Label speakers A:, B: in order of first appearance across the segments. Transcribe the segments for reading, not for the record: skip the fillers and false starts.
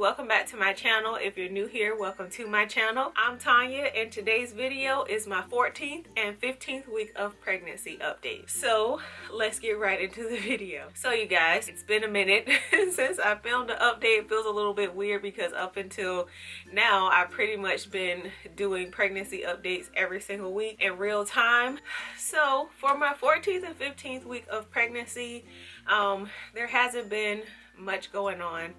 A: welcome back to my channel. If you're new here, welcome to my channel. I'm Tanya and today's video is my 14th and 15th week of pregnancy update. So let's get right into the video. So you guys, it's been a minute since I filmed the update. It feels a little bit weird because up until now I've pretty much been doing pregnancy updates every single week in real time. So for my 14th and 15th week of pregnancy, there hasn't been much going on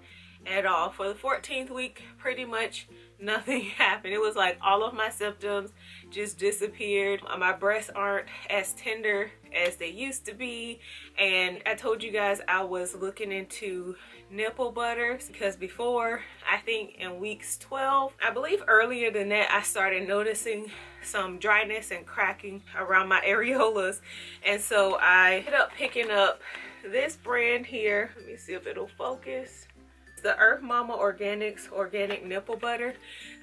A: at all. For the 14th week, pretty much nothing happened. It was like all of my symptoms just disappeared. My breasts aren't as tender as they used to be, and I told you guys I was looking into nipple butters because before, I think in weeks 12, I believe earlier than that, I started noticing some dryness and cracking around my areolas, and so I ended up picking up this brand here. Let me see if it'll focus. The Earth Mama Organics organic nipple butter.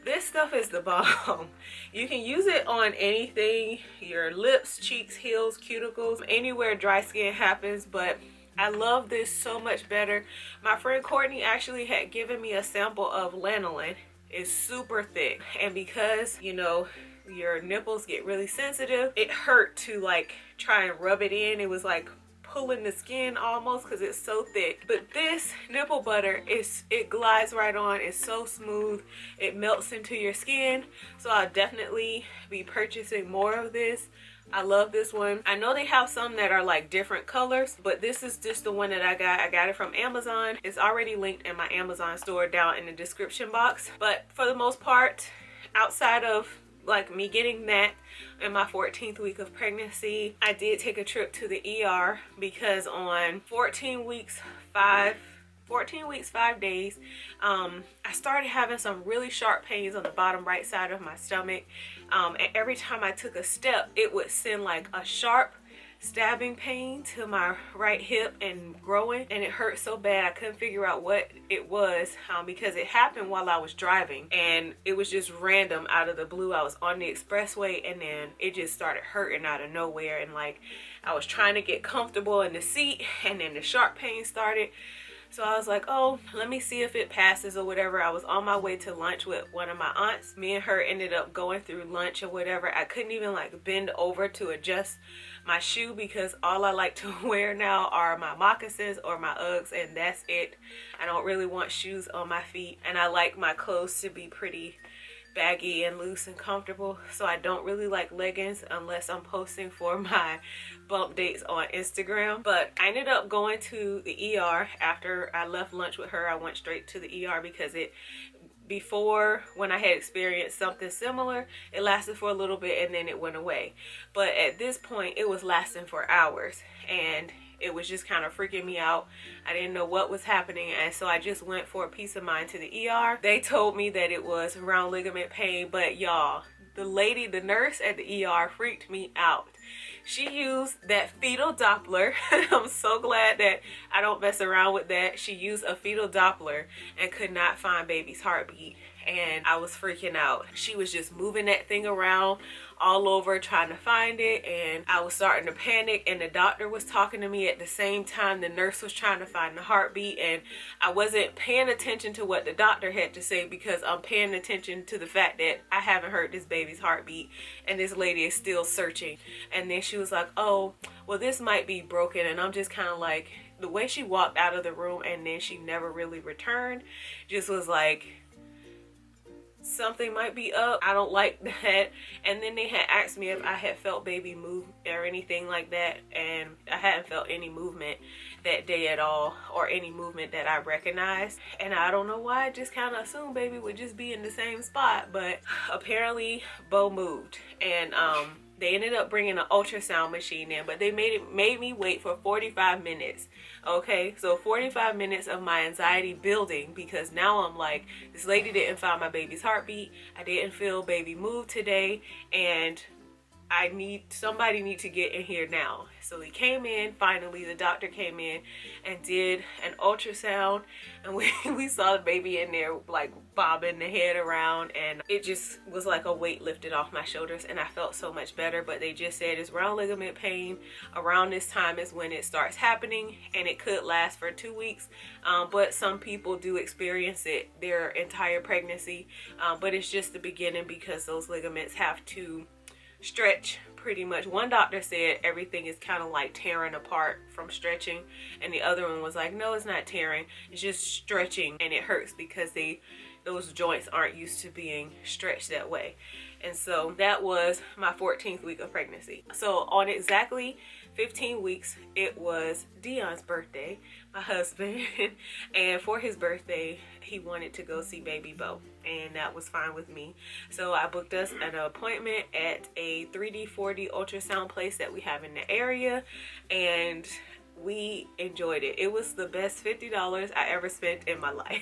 A: This stuff is the bomb. You can use it on anything, your lips, cheeks, heels, cuticles, anywhere dry skin happens, but I love this so much better. My friend Courtney actually had given me a sample of lanolin. It's super thick, and because you know your nipples get really sensitive, it hurt to like try and rub it in. It was like pulling the skin almost because it's so thick. But this nipple butter, it glides right on. It's so smooth, it melts into your skin. So I'll definitely be purchasing more of this. I love this one. I know they have some that are like different colors, but this is just the one that I got it from Amazon. It's already linked in my Amazon store down in the description box. But for the most part, outside of like me getting that in my 14th week of pregnancy, I did take a trip to the ER because on 14 weeks 5 days, I started having some really sharp pains on the bottom right side of my stomach, and every time I took a step, it would send like a sharp stabbing pain to my right hip and growing, and it hurt so bad I couldn't figure out what it was, because it happened while I was driving, and it was just random out of the blue. I was on the expressway and then it just started hurting out of nowhere, and like I was trying to get comfortable in the seat and then the sharp pain started. So I was like, oh, let me see if it passes or whatever. I was on my way to lunch with one of my aunts. Me and her ended up going through lunch or whatever. I couldn't even like bend over to adjust my shoe because all I like to wear now are my moccasins or my Uggs, and that's it. I don't really want shoes on my feet, and I like my clothes to be pretty baggy and loose and comfortable, so I don't really like leggings unless I'm posting for my bump dates on Instagram. But I ended up going to the ER after I left lunch with her. I went straight to the ER because before, when I had experienced something similar, it lasted for a little bit and then it went away. But at this point, it was lasting for hours, and it was just kind of freaking me out. I didn't know what was happening, and so I just went for a peace of mind to the ER. They told me that it was round ligament pain, but y'all, the nurse at the ER freaked me out. She used that fetal Doppler. I'm so glad that I don't mess around with that. She used a fetal Doppler and could not find baby's heartbeat, and I was freaking out. She was just moving that thing around all over trying to find it, and I was starting to panic, and the doctor was talking to me at the same time the nurse was trying to find the heartbeat, and I wasn't paying attention to what the doctor had to say because I'm paying attention to the fact that I haven't heard this baby's heartbeat, and this lady is still searching. And then she was like, oh, well, this might be broken, and I'm just kind of like, the way she walked out of the room and then she never really returned just was like, something might be up. I don't like that. And then they had asked me if I had felt baby move or anything like that, and I hadn't felt any movement that day at all, or any movement that I recognized. And I don't know why, I just kind of assumed baby would just be in the same spot, but apparently Bo moved, and they ended up bringing an ultrasound machine in, but they made me wait for 45 minutes. Okay, so 45 minutes of my anxiety building because now I'm like, this lady didn't find my baby's heartbeat. I didn't feel baby move today, and somebody need to get in here now. So he came in, finally the doctor came in and did an ultrasound, and we saw the baby in there like bobbing the head around, and it just was like a weight lifted off my shoulders, and I felt so much better. But they just said it's round ligament pain. Around this time is when it starts happening, and it could last for 2 weeks, but some people do experience it their entire pregnancy, but it's just the beginning because those ligaments have to stretch pretty much. One doctor said everything is kind of like tearing apart from stretching, and the other one was like, no, it's not tearing, it's just stretching, and it hurts because those joints aren't used to being stretched that way. And so that was my 14th week of pregnancy. So on exactly 15 weeks, it was Dion's birthday, my husband, and for his birthday he wanted to go see baby Bo, and that was fine with me. So I booked us an appointment at a 3D 4D ultrasound place that we have in the area, and we enjoyed it. It was the best $50 I ever spent in my life.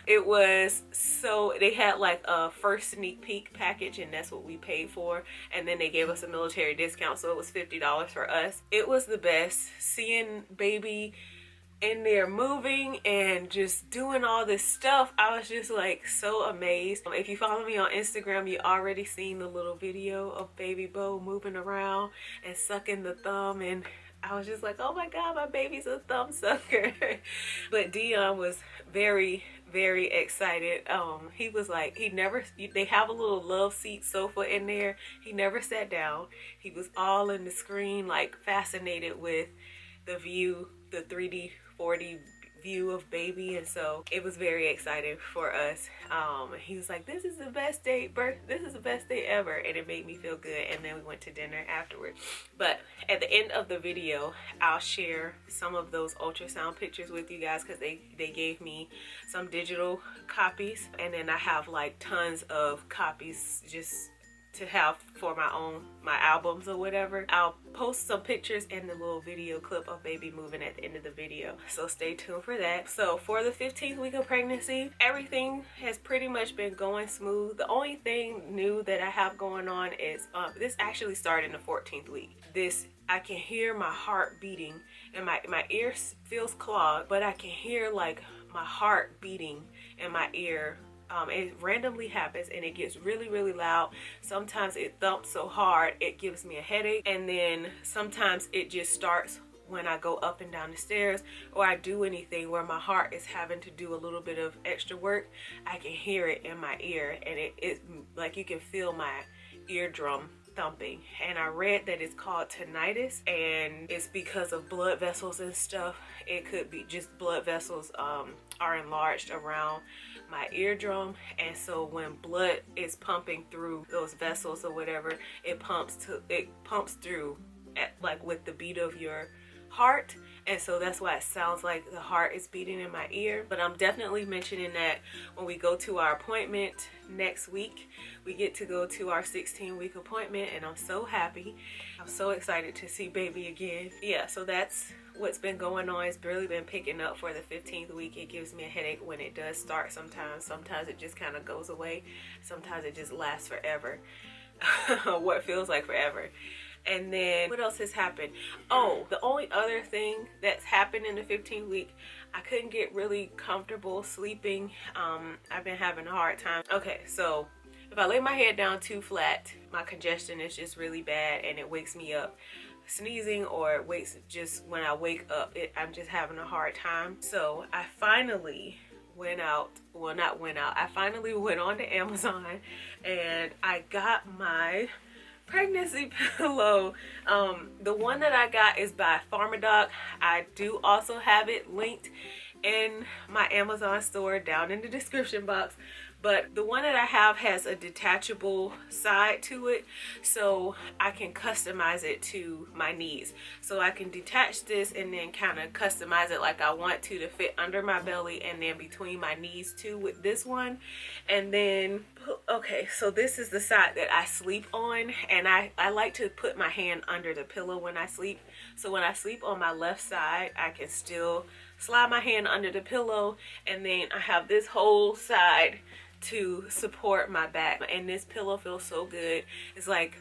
A: It was so, they had like a first sneak peek package, and that's what we paid for, and then they gave us a military discount, so it was $50 for us. It was the best. Seeing baby in there moving and just doing all this stuff, I was just like so amazed. If you follow me on Instagram, you already seen the little video of baby Bo moving around and sucking the thumb, and I was just like, oh my god, my baby's a thumb sucker. But Dion was very, very excited. He was like, they have a little love seat sofa in there. He never sat down. He was all in the screen, like fascinated with the view, the 3D 4D view of baby, and so it was very exciting for us. He was like, this is the best day ever, and it made me feel good. And then we went to dinner afterwards. But at the end of the video, I'll share some of those ultrasound pictures with you guys, because they gave me some digital copies, and then I have like tons of copies just to have for my albums or whatever. I'll post some pictures and the little video clip of baby moving at the end of the video, so stay tuned for that. So for the 15th week of pregnancy, everything has pretty much been going smooth. The only thing new that I have going on is this actually started in the 14th week. I can hear my heart beating, and my ear feels clogged, but I can hear like my heart beating in my ear. It randomly happens, and it gets really, really loud. Sometimes it thumps so hard it gives me a headache, and then sometimes it just starts when I go up and down the stairs, or I do anything where my heart is having to do a little bit of extra work. I can hear it in my ear, and it's like you can feel my eardrum thumping. And I read that it's called tinnitus, and it's because of blood vessels and stuff. It could be just blood vessels are enlarged around my eardrum, and so when blood is pumping through those vessels or whatever, it pumps through like with the beat of your heart, and so that's why it sounds like the heart is beating in my ear. But I'm definitely mentioning that when we go to our appointment next week. We get to go to our 16-week appointment, and I'm so happy. I'm so excited to see baby again. Yeah, so that's what's been going on. It's really been picking up for the 15th week. It gives me a headache when it does start sometimes. Sometimes it just kind of goes away. Sometimes it just lasts forever. What feels like forever. And then what else has happened? Oh, the only other thing that's happened in the 15th week, I couldn't get really comfortable sleeping. I've been having a hard time. Okay, so if I lay my head down too flat, my congestion is just really bad, and it wakes me up sneezing, or it wakes just when I wake up, I'm just having a hard time. So I finally I finally went on to Amazon, and I got my pregnancy pillow. The one that I got is by Pharmadoc. I do also have it linked in my Amazon store down in the description box, but the one that I have has a detachable side to it, so I can customize it to my needs. So I can detach this and then kind of customize it like I want to fit under my belly and then between my knees too with this one. And then, okay, so this is the side that I sleep on, and I like to put my hand under the pillow when I sleep. So when I sleep on my left side, I can still slide my hand under the pillow, and then I have this whole side to support my back. And this pillow feels so good. It's like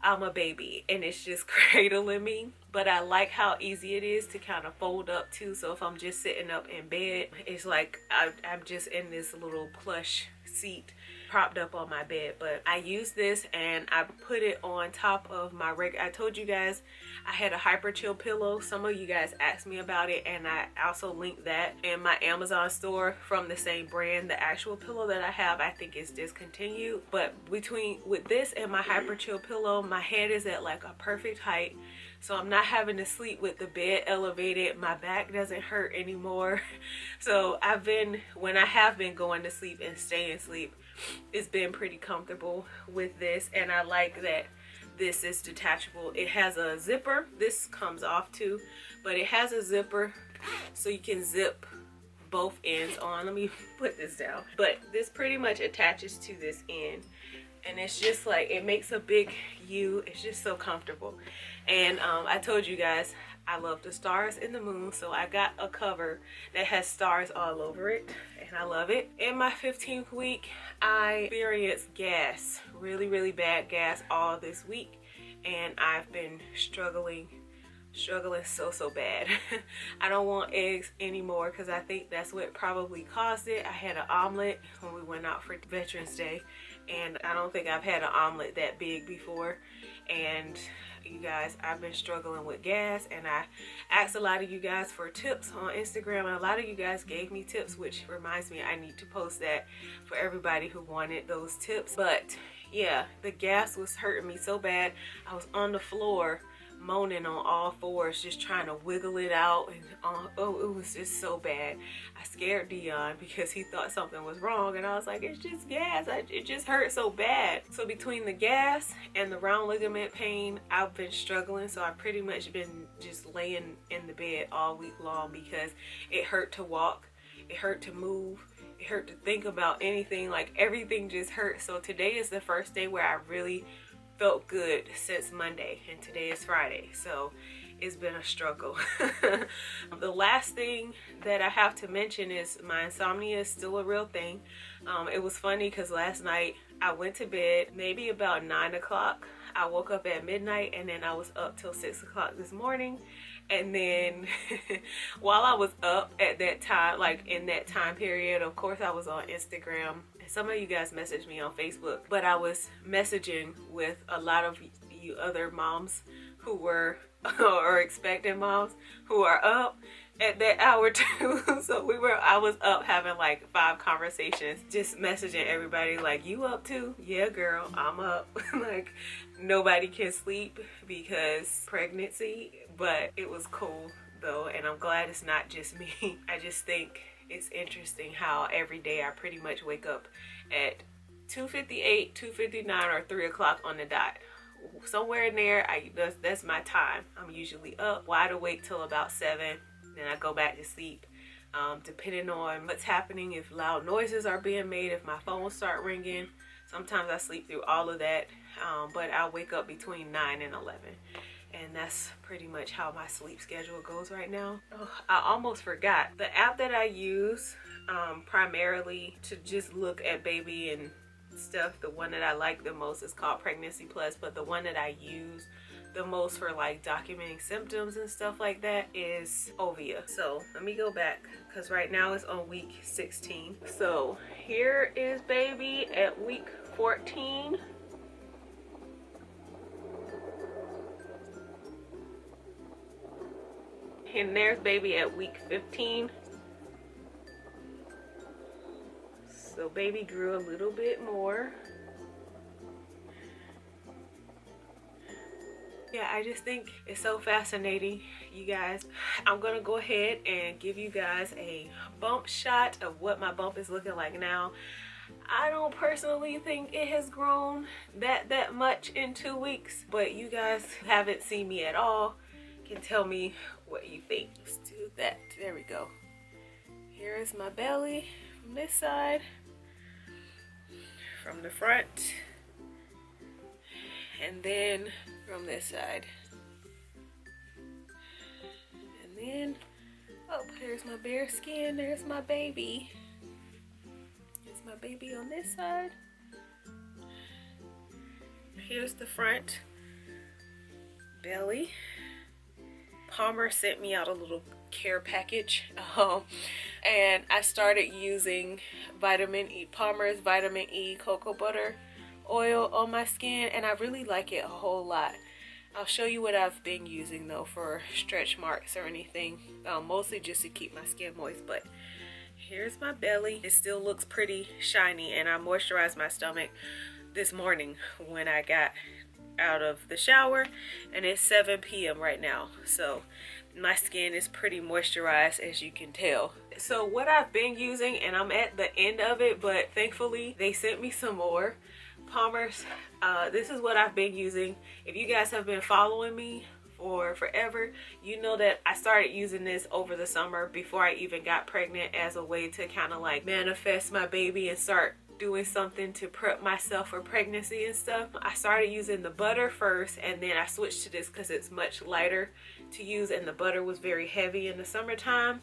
A: I'm a baby and it's just cradling me. But I like how easy it is to kind of fold up too. So if I'm just sitting up in bed, it's like I'm just in this little plush seat propped up on my bed. But I use this and I put it on top of my I told you guys I had a hyper chill pillow. Some of you guys asked me about it, and I also linked that in my Amazon store from the same brand. The actual pillow that I have, I think, is discontinued, but with this and my hyper chill pillow, my head is at like a perfect height, so I'm not having to sleep with the bed elevated. My back doesn't hurt anymore. So when I have been going to sleep and staying asleep, it's been pretty comfortable with this. And I like that this is detachable. It has a zipper. This comes off too, but it has a zipper so you can zip both ends on. Let me put this down. But this pretty much attaches to this end, and it's just like, it makes a big U. It's just so comfortable. And I told you guys I love the stars and the moon, so I got a cover that has stars all over it, and I love it. In my 15th week, I experienced gas, really bad gas all this week, and I've been struggling so bad. I don't want eggs anymore because I think that's what probably caused it. I had an omelet when we went out for Veterans Day, and I don't think I've had an omelet that big before. And you guys, I've been struggling with gas, and I asked a lot of you guys for tips on Instagram, and a lot of you guys gave me tips, which reminds me I need to post that for everybody who wanted those tips. But yeah, the gas was hurting me so bad. I was on the floor moaning on all fours, just trying to wiggle it out, and oh, it was just so bad. I scared Dion because he thought something was wrong, and I was like, it's just gas. It just hurt so bad. So between the gas and the round ligament pain, I've been struggling. So I've pretty much been just laying in the bed all week long because it hurt to walk, it hurt to move, it hurt to think about anything. Like, everything just hurt. So today is the first day where I really felt good since Monday, and today is Friday, so it's been a struggle. The last thing that I have to mention is my insomnia is still a real thing. It was funny because last night I went to bed maybe about 9 o'clock. I woke up at midnight, and then I was up till 6 o'clock this morning. And then while I was up at that time, like in that time period, of course I was on Instagram. Some of you guys messaged me on Facebook, but I was messaging with a lot of you other moms who were, or expecting moms who are up at that hour too. So I was up having like 5 conversations, just messaging everybody like, you up too? Yeah girl, I'm up. Like, nobody can sleep because pregnancy, but it was cool though, and I'm glad it's not just me. I just think it's interesting how every day I pretty much wake up at 2:58, 2:59, or 3 o'clock on the dot. Somewhere in there, that's my time. I'm usually up, wide awake till about 7. Then I go back to sleep, depending on what's happening. If loud noises are being made, if my phone start ringing, sometimes I sleep through all of that, but I'll wake up between 9 and 11. And that's pretty much how my sleep schedule goes right now. Oh, I almost forgot. The app that I use primarily to just look at baby and stuff, the one that I like the most is called Pregnancy Plus, but the one that I use the most for like documenting symptoms and stuff like that is Ovia. So let me go back, because right now it's on week 16. So here is baby at week 14. And there's baby at week 15. So baby grew a little bit more. Yeah, I just think it's so fascinating, you guys. I'm gonna go ahead and give you guys a bump shot of what my bump is looking like now. I don't personally think it has grown that much in 2 weeks, but you guys who haven't seen me at all can tell me what you think. Let's do that. There we go. Here is my belly from this side, from the front, and then from this side, and then oh, here's my bare skin. There's my baby. There's my baby on this side. Here's the front. belly. Palmer sent me out a little care package, and I started using Palmer's vitamin E cocoa butter oil on my skin, and I really like it a whole lot. I'll show you what I've been using though for stretch marks or anything, mostly just to keep my skin moist. But here's my belly. It still looks pretty shiny, and I moisturized my stomach this morning when I got out of the shower, and it's 7 p.m. right now, so my skin is pretty moisturized, as you can tell. So what I've been using, and I'm at the end of it, but thankfully they sent me some more. Palmer's, this is what I've been using. If you guys have been following me for forever, you know that I started using this over the summer before I even got pregnant, as a way to kind of like manifest my baby and start doing something to prep myself for pregnancy and stuff. I started using the butter first, and then I switched to this because it's much lighter to use, and the butter was very heavy in the summertime.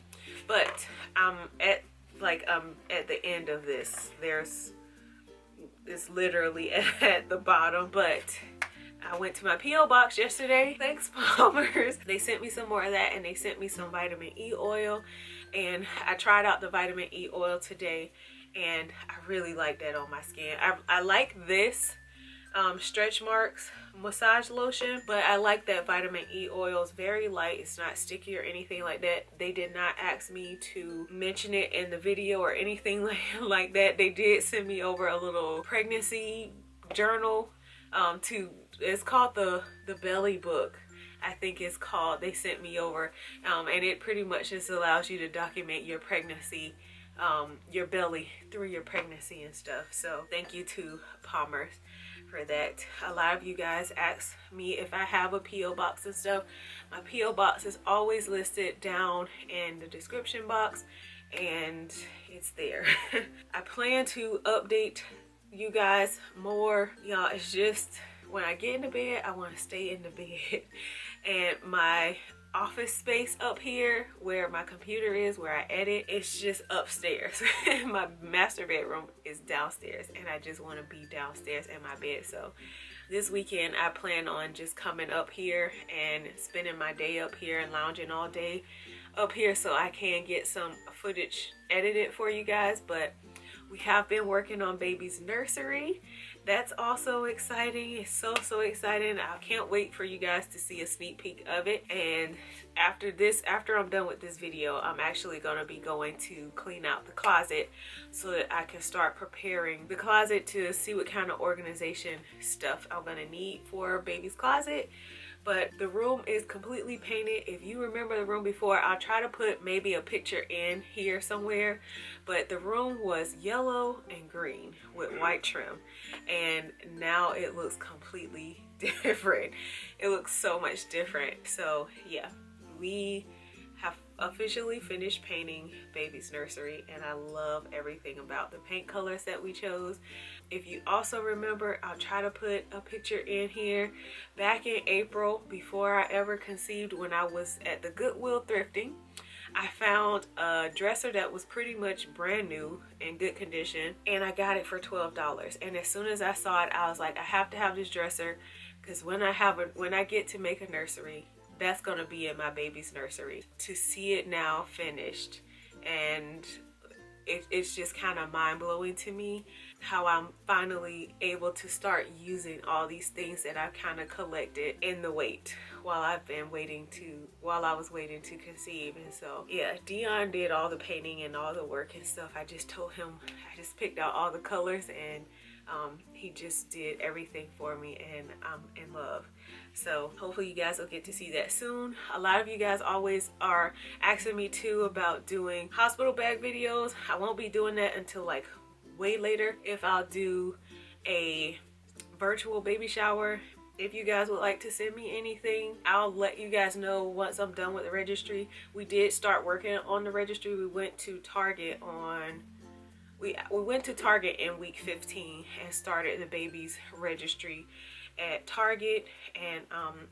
A: But I'm at the end of this. It's literally at the bottom, but I went to my P.O. box yesterday. Thanks, Palmer's. They sent me some more of that, and they sent me some vitamin E oil, and I tried out the vitamin E oil today, and I really like that on my skin. I like this stretch marks massage lotion, but I like that vitamin E oil. It's very light, it's not sticky or anything like that. They did not ask me to mention it in the video or anything like that. They did send me over a little pregnancy journal, it's called the belly book, I think it's called. They sent me over, and it pretty much just allows you to document your pregnancy, your belly through your pregnancy and stuff. So thank you to Palmer's for that. A lot of you guys ask me if I have a P.O. box and stuff. My P.O. box is always listed down in the description box, and it's there. I plan to update you guys more, y'all. It's just when I get into bed, I want to stay in the bed, and my office space up here where my computer is, where I edit, it's just upstairs. My master bedroom is downstairs, and I just want to be downstairs in my bed. So this weekend I plan on just coming up here and spending my day up here and lounging all day up here, so I can get some footage edited for you guys. But we have been working on baby's nursery. That's also exciting. It's so exciting. I can't wait for you guys to see a sneak peek of it. And after I'm done with this video, I'm actually going to be going to clean out the closet so that I can start preparing the closet to see what kind of organization stuff I'm going to need for baby's closet. But the room is completely painted. If you remember the room before, I'll try to put maybe a picture in here somewhere. But the room was yellow and green with white trim, and now it looks completely different. It looks so much different. So yeah, we have officially finished painting baby's nursery, and I love everything about the paint colors that we chose. If you also remember, I'll try to put a picture in here. Back in April, before I ever conceived, when I was at the Goodwill thrifting, I found a dresser that was pretty much brand new in good condition, and I got it for $12. And as soon as I saw it, I was like, I have to have this dresser, because when I get to make a nursery, that's gonna be in my baby's nursery. To see it now finished, and it's just kind of mind-blowing to me how I'm finally able to start using all these things that I've kind of collected in the wait while I was waiting to conceive. And so yeah, Dion did all the painting and all the work and stuff. I just told him, I just picked out all the colors, and he just did everything for me, and I'm in love. So hopefully you guys will get to see that soon. A lot of you guys always are asking me too about doing hospital bag videos. I won't be doing that until like way later. If I'll do a virtual baby shower, if you guys would like to send me anything, I'll let you guys know once I'm done with the registry. We did start working on the registry. We went to Target we went to Target in week 15 and started the baby's registry. at Target, and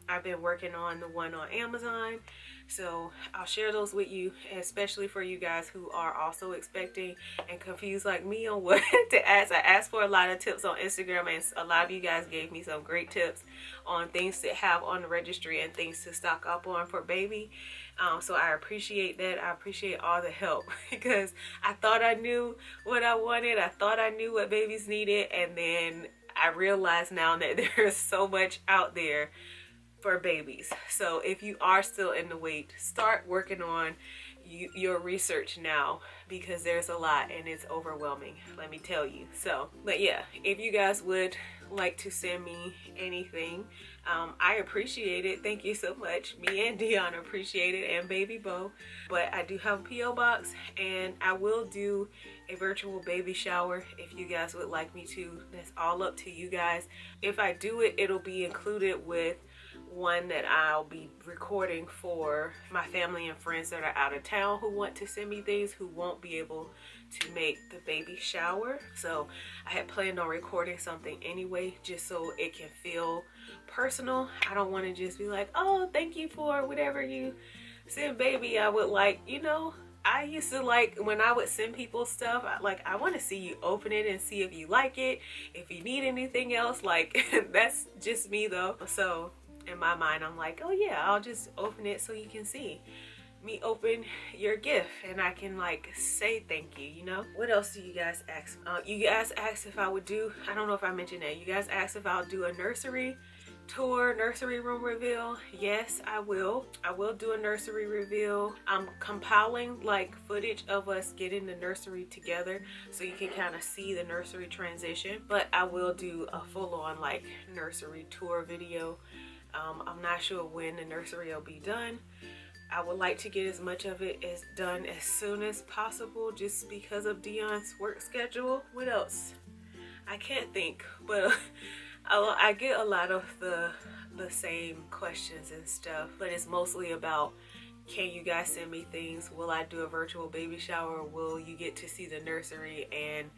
A: I've been working on the one on Amazon. So I'll share those with you, especially for you guys who are also expecting and confused like me on what to ask. I asked for a lot of tips on Instagram, and a lot of you guys gave me some great tips on things to have on the registry and things to stock up on for baby. So I appreciate that. I appreciate all the help because I thought I knew what I wanted. I thought I knew what babies needed, and then I realize now that there's so much out there for babies. So if you are still in the wait, start working on your research now, because there's a lot and it's overwhelming, let me tell you. So, but yeah, if you guys would like to send me anything, I appreciate it. Thank you so much. Me and Dion appreciate it, and baby Bo. But I do have a PO box, and I will do a virtual baby shower if you guys would like me to. That's all up to you guys. If I do it, it'll be included with one that I'll be recording for my family and friends that are out of town who want to send me things, who won't be able to make the baby shower. So I had planned on recording something anyway, just so it can feel personal. I don't want to just be like, oh, thank you for whatever you send baby. I would like, you know, I used to like when I would send people stuff, I want to see you open it and see if you like it, if you need anything else. Like that's just me though. So in my mind, I'm like, oh yeah, I'll just open it so you can see me open your gift, and I can like say thank you, you know. What else do you guys ask? You guys asked if I would do, I don't know if I mentioned that, you guys asked if I'll do a nursery tour, nursery room reveal. Yes, I will do a nursery reveal. I'm compiling like footage of us getting the nursery together so you can kind of see the nursery transition, but I will do a full-on like nursery tour video. I'm not sure when the nursery will be done. I would like to get as much of it done as soon as possible, just because of Dion's work schedule. What else? I can't think, but I get a lot of the same questions and stuff, but it's mostly about, can you guys send me things? Will I do a virtual baby shower? Will you get to see the nursery? And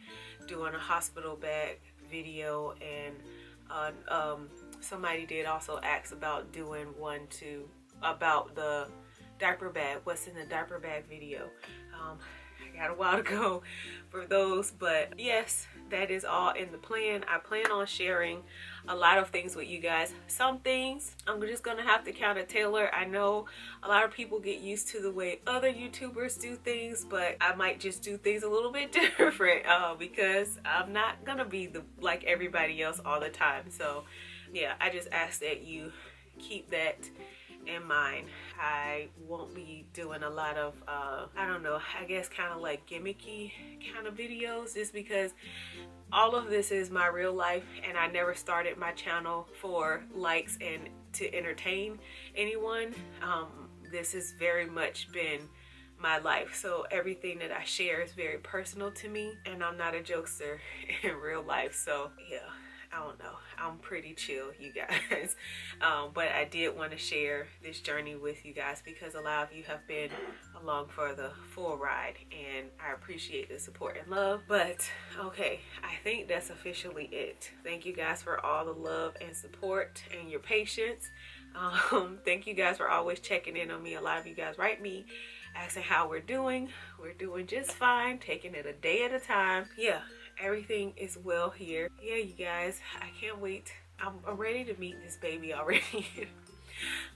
A: doing a hospital bag video, and somebody did also ask about doing one about the diaper bag, what's in the diaper bag video. I got a while to go for those, but yes, that is all in the plan. I plan on sharing a lot of things with you guys. Some things I'm just gonna have to kind of tailor. I know a lot of people get used to the way other YouTubers do things, but I might just do things a little bit different because I'm not gonna be like everybody else all the time. So yeah, I just ask that you keep that in mind. I won't be doing a lot of I don't know, I guess kind of like gimmicky kind of videos, just because all of this is my real life, and I never started my channel for likes and to entertain anyone. This has very much been my life, so everything that I share is very personal to me, and I'm not a jokester in real life. So yeah, I don't know, I'm pretty chill, you guys. But I did want to share this journey with you guys because a lot of you have been along for the full ride, and I appreciate the support and love. But okay, I think that's officially it. Thank you guys for all the love and support and your patience. Thank you guys for always checking in on me. A lot of you guys write me asking how we're doing. We're doing just fine, taking it a day at a time. Yeah, everything is well here. Yeah, you guys, I can't wait. I'm ready to meet this baby already.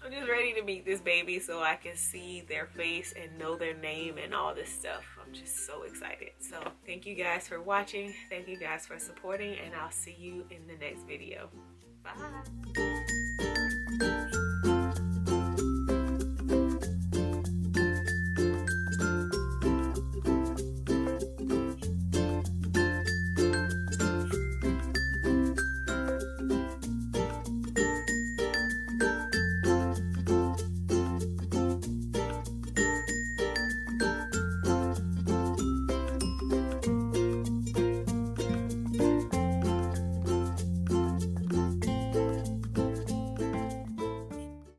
A: I'm just ready to meet this baby so I can see their face and know their name and all this stuff. I'm just so excited. So thank you guys for watching. Thank you guys for supporting, and I'll see you in the next video. Bye.